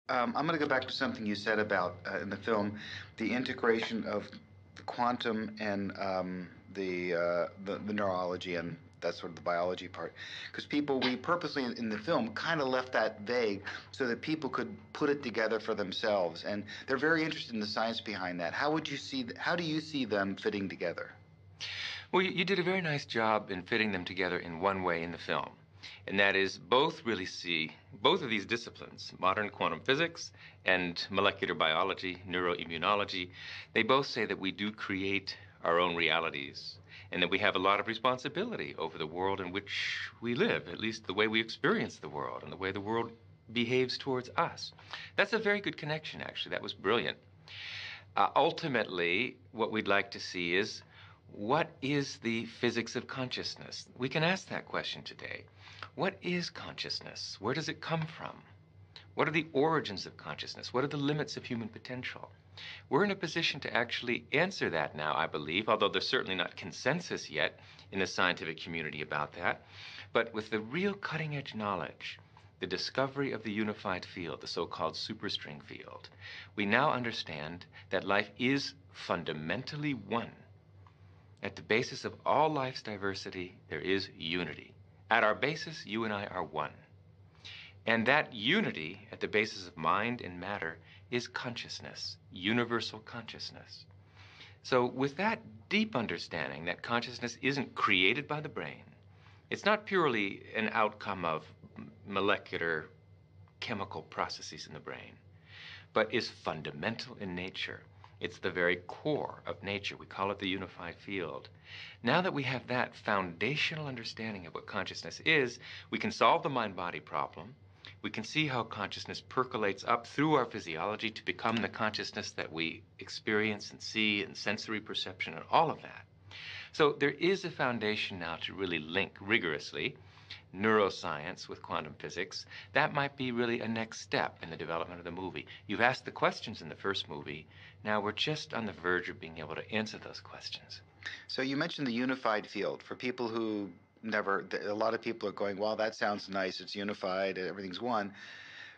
I'm going to go back to something you said about in the film, the integration of the quantum and the neurology and that's sort of the biology part. Because we purposely in the film kind of left that vague so that people could put it together for themselves, and they're very interested in the science behind that. How do you see them fitting together? Well, you did a very nice job in fitting them together in one way in the film. And that is both really see both of these disciplines, modern quantum physics and molecular biology, neuroimmunology, they both say that we do create our own realities and that we have a lot of responsibility over the world in which we live, at least the way we experience the world and the way the world behaves towards us. That's a very good connection, actually. That was brilliant. Ultimately, what we'd like to see is what is the physics of consciousness? We can ask that question today. What is consciousness? Where does it come from? What are the origins of consciousness? What are the limits of human potential? We're in a position to actually answer that now, I believe, although there's certainly not consensus yet in the scientific community about that. But with the real cutting-edge knowledge, the discovery of the unified field, the so-called superstring field, we now understand that life is fundamentally one. At the basis of all life's diversity, there is unity. At our basis, you and I are one. And that unity, at the basis of mind and matter, is consciousness, universal consciousness. So with that deep understanding that consciousness isn't created by the brain, it's not purely an outcome of molecular chemical processes in the brain, but is fundamental in nature. It's the very core of nature. We call it the unified field. Now that we have that foundational understanding of what consciousness is, we can solve the mind-body problem. We can see how consciousness percolates up through our physiology to become the consciousness that we experience and see and sensory perception and all of that. So there is a foundation now to really link rigorously neuroscience with quantum physics. That might be really a next step in the development of the movie. You've asked the questions in the first movie. Now we're just on the verge of being able to answer those questions. So you mentioned the unified field. For people who never, a lot of people are going, well, that sounds nice. It's unified. Everything's one.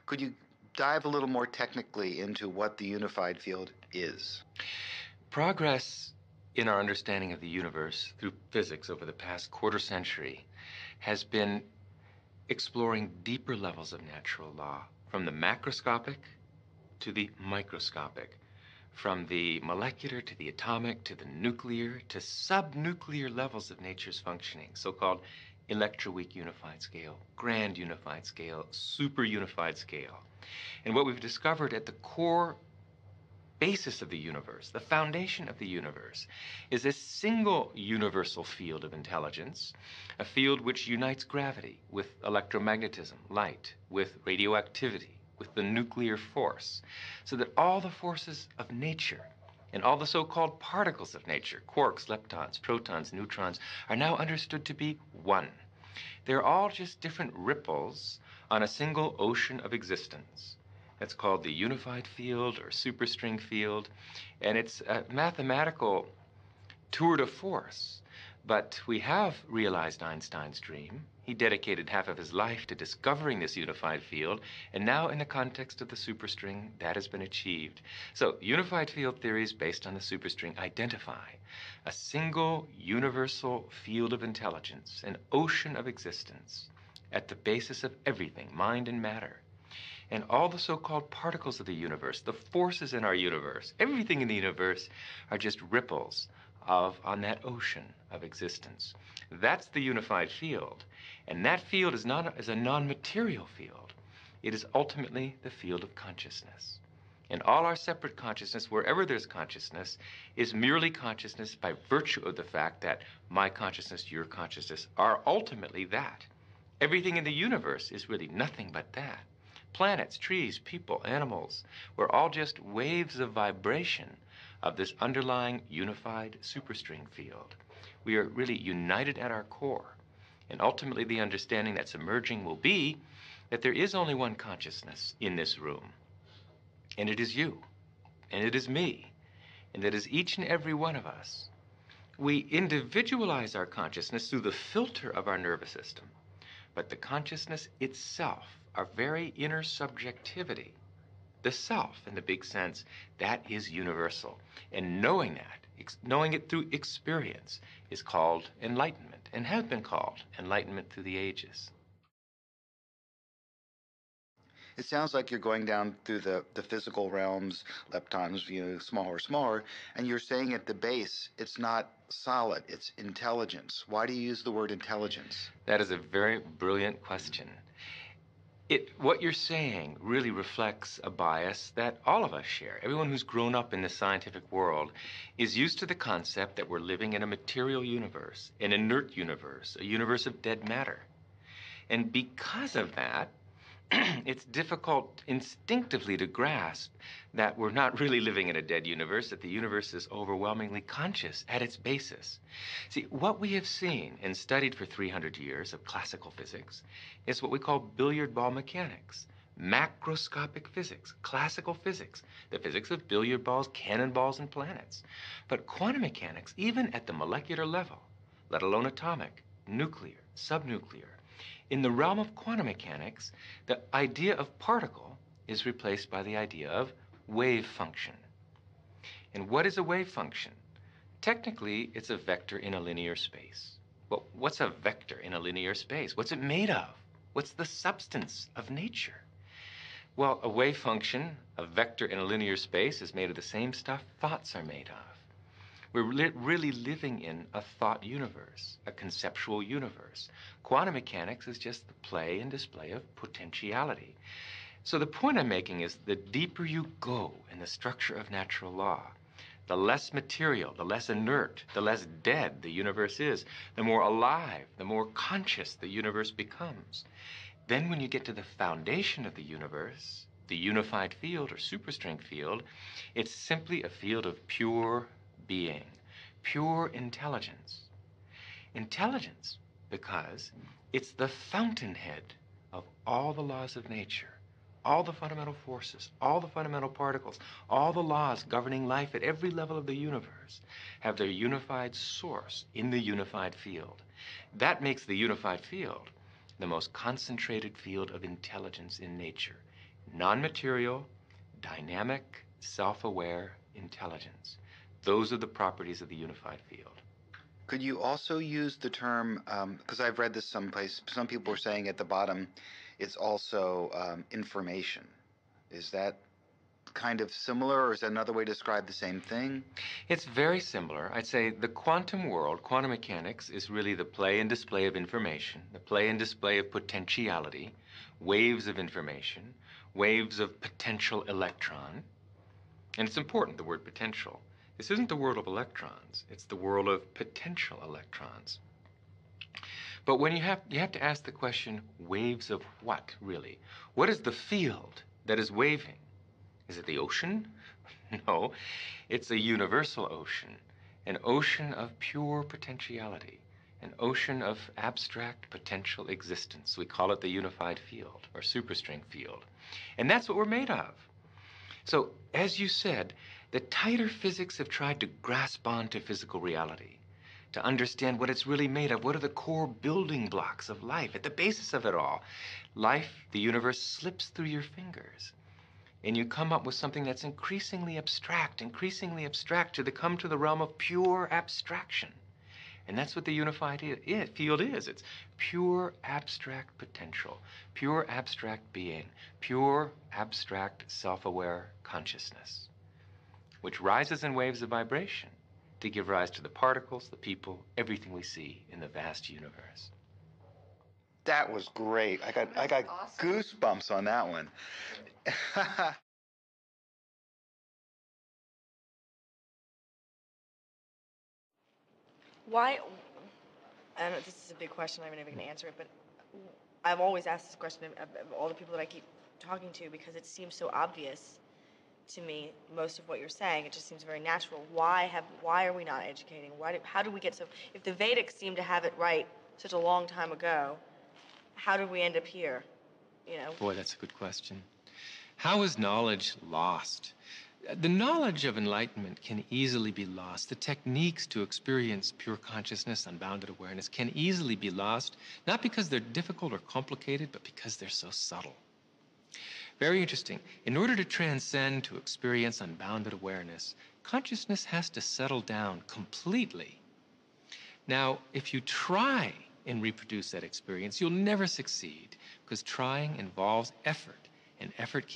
Could you dive a little more technically into what the unified field is? Progress in our understanding of the universe through physics over the past quarter century has been exploring deeper levels of natural law, from the macroscopic to the microscopic, from the molecular to the atomic to the nuclear to subnuclear levels of nature's functioning, so-called electroweak unified scale, grand unified scale, super unified scale. And what we've discovered at the core basis of the universe, the foundation of the universe, is a single universal field of intelligence, a field which unites gravity with electromagnetism, light, with radioactivity, with the nuclear force, so that all the forces of nature and all the so-called particles of nature, quarks, leptons, protons, neutrons, are now understood to be one. They're all just different ripples on a single ocean of existence. That's called the unified field or superstring field, and it's a mathematical tour de force. But we have realized Einstein's dream. He dedicated half of his life to discovering this unified field, and now in the context of the superstring, that has been achieved. So unified field theories based on the superstring identify a single universal field of intelligence, an ocean of existence, at the basis of everything, mind and matter. And all the so-called particles of the universe, the forces in our universe, everything in the universe are just ripples on that ocean of existence. That's the unified field. And that field is a non-material field. It is ultimately the field of consciousness. And all our separate consciousness, wherever there's consciousness, is merely consciousness by virtue of the fact that my consciousness, your consciousness, are ultimately that. Everything in the universe is really nothing but that. Planets, trees, people, animals, we're all just waves of vibration of this underlying unified superstring field. We are really united at our core. And ultimately the understanding that's emerging will be that there is only one consciousness in this room. And it is you. And it is me. And it is each and every one of us. We individualize our consciousness through the filter of our nervous system. But the consciousness itself, our very inner subjectivity, the self in the big sense, that is universal. And knowing that, knowing it through experience, is called enlightenment, and has been called enlightenment through the ages. It sounds like you're going down through the physical realms, leptons, smaller, smaller, and you're saying at the base, it's not solid, it's intelligence. Why do you use the word intelligence? That is a very brilliant question. What you're saying really reflects a bias that all of us share. Everyone who's grown up in the scientific world is used to the concept that we're living in a material universe, an inert universe, a universe of dead matter. And because of that, it's difficult instinctively to grasp that we're not really living in a dead universe, that the universe is overwhelmingly conscious at its basis. See, what we have seen and studied for 300 years of classical physics is what we call billiard ball mechanics, macroscopic physics, classical physics, the physics of billiard balls, cannonballs, and planets. But quantum mechanics, even at the molecular level, let alone atomic, nuclear, subnuclear, in the realm of quantum mechanics, the idea of particle is replaced by the idea of wave function. And what is a wave function? Technically, it's a vector in a linear space. Well, what's a vector in a linear space? What's it made of? What's the substance of nature? Well, a wave function, a vector in a linear space, is made of the same stuff thoughts are made of. We're really living in a thought universe, a conceptual universe. Quantum mechanics is just the play and display of potentiality. So the point I'm making is the deeper you go in the structure of natural law, the less material, the less inert, the less dead the universe is, the more alive, the more conscious the universe becomes. Then when you get to the foundation of the universe, the unified field or superstring field, it's simply a field of pure being, pure intelligence. Intelligence because it's the fountainhead of all the laws of nature, all the fundamental forces, all the fundamental particles, all the laws governing life at every level of the universe have their unified source in the unified field. That makes the unified field the most concentrated field of intelligence in nature. Non-material, dynamic, self-aware intelligence. Those are the properties of the unified field. Could you also use the term, because I've read this someplace, some people are saying at the bottom, it's also information. Is that kind of similar, or is that another way to describe the same thing? It's very similar. I'd say the quantum world, quantum mechanics, is really the play and display of information, the play and display of potentiality, waves of information, waves of potential electron. And it's important, the word potential. This isn't the world of electrons, it's the world of potential electrons. But when you have to ask the question, waves of what, really? What is the field that is waving? Is it the ocean? No, it's a universal ocean, an ocean of pure potentiality, an ocean of abstract potential existence. We call it the unified field or superstring field. And that's what we're made of. So, as you said, the tighter physics have tried to grasp onto physical reality, to understand what it's really made of. What are the core building blocks of life at the basis of it all? Life, the universe, slips through your fingers. And you come up with something that's increasingly abstract to come to the realm of pure abstraction. And that's what the unified field is. It's pure abstract potential, pure abstract being, pure abstract self-aware consciousness, which rises in waves of vibration to give rise to the particles, the people, everything we see in the vast universe. That was great. I got awesome goosebumps on that one. Why? I don't know, this is a big question. I'm not even going to answer it, but I've always asked this question of all the people that I keep talking to because it seems so obvious to me. Most of what you're saying, it just seems very natural. Why are we not educating? How do we get so? If the Vedics seem to have it right such a long time ago, how did we end up here? You know. Boy, that's a good question. How is knowledge lost? The knowledge of enlightenment can easily be lost. The techniques to experience pure consciousness, unbounded awareness, can easily be lost, not because they're difficult or complicated, but because they're so subtle. Very interesting. In order to transcend, to experience unbounded awareness, consciousness has to settle down completely. Now, if you try and reproduce that experience, you'll never succeed, because trying involves effort, and effort keeps